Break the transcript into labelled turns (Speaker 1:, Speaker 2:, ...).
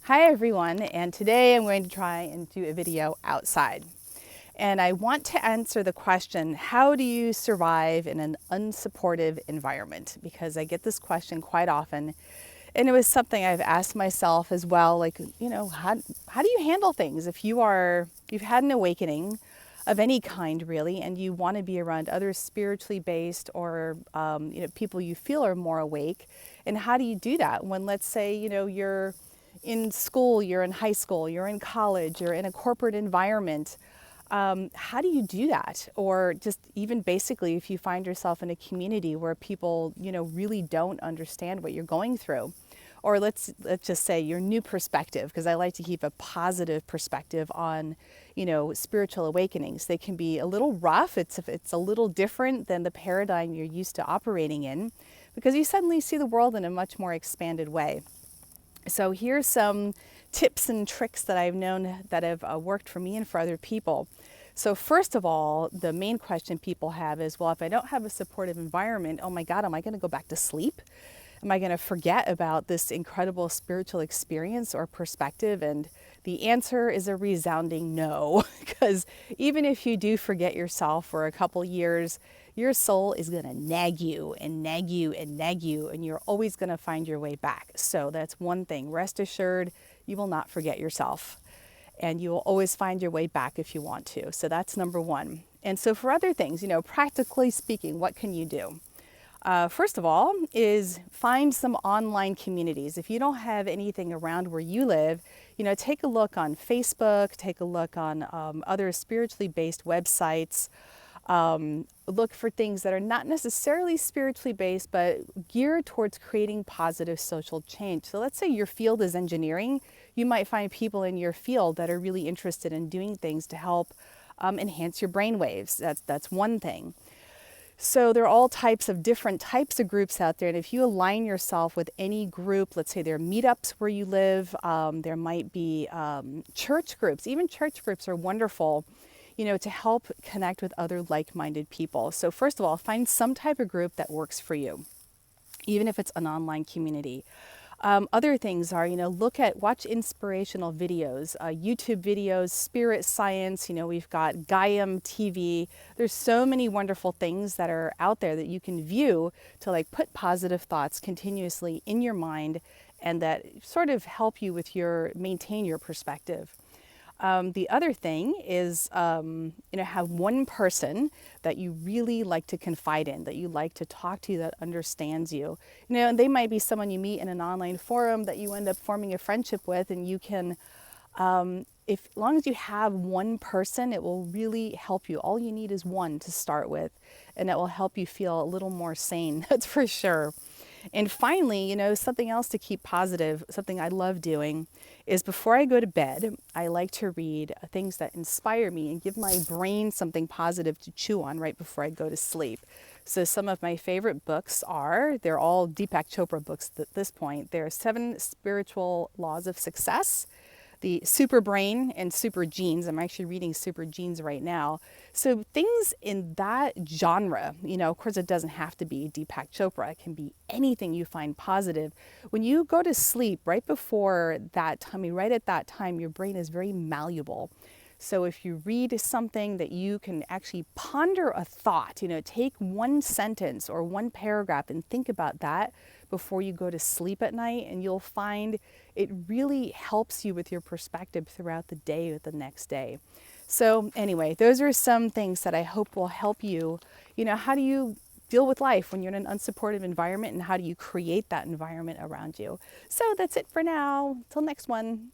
Speaker 1: Hi everyone, and today I'm going to try and do a video outside. And I want to answer the question, how do you survive in an unsupportive environment? Because I get this question quite often. And it was something I've asked myself as well, like, how do you handle things if you've had an awakening of any kind really, and you want to be around other spiritually based or people you feel are more awake? And how do you do that when, let's say, you're in school, you're in high school, you're in college, you're in a corporate environment? How do you do that? Or just even basically, if you find yourself in a community where people, really don't understand what you're going through. Or let's just say your new perspective, because I like to keep a positive perspective on, spiritual awakenings. They can be a little rough. It's a little different than the paradigm you're used to operating in, because you suddenly see the world in a much more expanded way. So here's some tips and tricks that I've known that have worked for me and for other people. So first of all, the main question people have is, well, if I don't have a supportive environment, oh my God, am I going to go back to sleep? Am I going to forget about this incredible spiritual experience or perspective? And the answer is a resounding no, because even if you do forget yourself for a couple years, your soul is going to nag you and nag you and nag you, and you're always going to find your way back. So that's one thing. Rest assured, you will not forget yourself, and you will always find your way back if you want to. So that's number one. And so for other things, practically speaking, what can you do? First of all is find some online communities. If you don't have anything around where you live, take a look on Facebook, take a look on other spiritually based websites. Look for things that are not necessarily spiritually based, but geared towards creating positive social change. So let's say your field is engineering. You might find people in your field that are really interested in doing things to help enhance your brain waves. That's one thing. So there are all different types of groups out there. And if you align yourself with any group, let's say there are meetups where you live, there might be church groups. Even church groups are wonderful, to help connect with other like-minded people. So first of all, find some type of group that works for you, even if it's an online community. Other things are, watch inspirational videos, YouTube videos, spirit science. We've got GIAM TV. There's so many wonderful things that are out there that you can view to put positive thoughts continuously in your mind, and that sort of help you with maintain your perspective. The other thing is, have one person that you really like to confide in, that you like to talk to, that understands you. And they might be someone you meet in an online forum that you end up forming a friendship with, and you can, as long as you have one person, it will really help you. All you need is one to start with, and it will help you feel a little more sane, that's for sure. And finally, something else to keep positive, something I love doing, is before I go to bed, I like to read things that inspire me and give my brain something positive to chew on right before I go to sleep. So some of my favorite books they're all Deepak Chopra books at this point. There are 7 Spiritual Laws of Success, the Super Brain, and Super Genes. I'm actually reading Super Genes right now. So things in that genre, of course it doesn't have to be Deepak Chopra. It can be anything you find positive. When you go to sleep, right before that time, right at that time, your brain is very malleable. So if you read something that you can actually ponder a thought, take one sentence or one paragraph and think about that before you go to sleep at night, and you'll find it really helps you with your perspective throughout the day or the next day. So anyway, those are some things that I hope will help you. How do you deal with life when you're in an unsupportive environment, and how do you create that environment around you? So that's it for now. Till next one.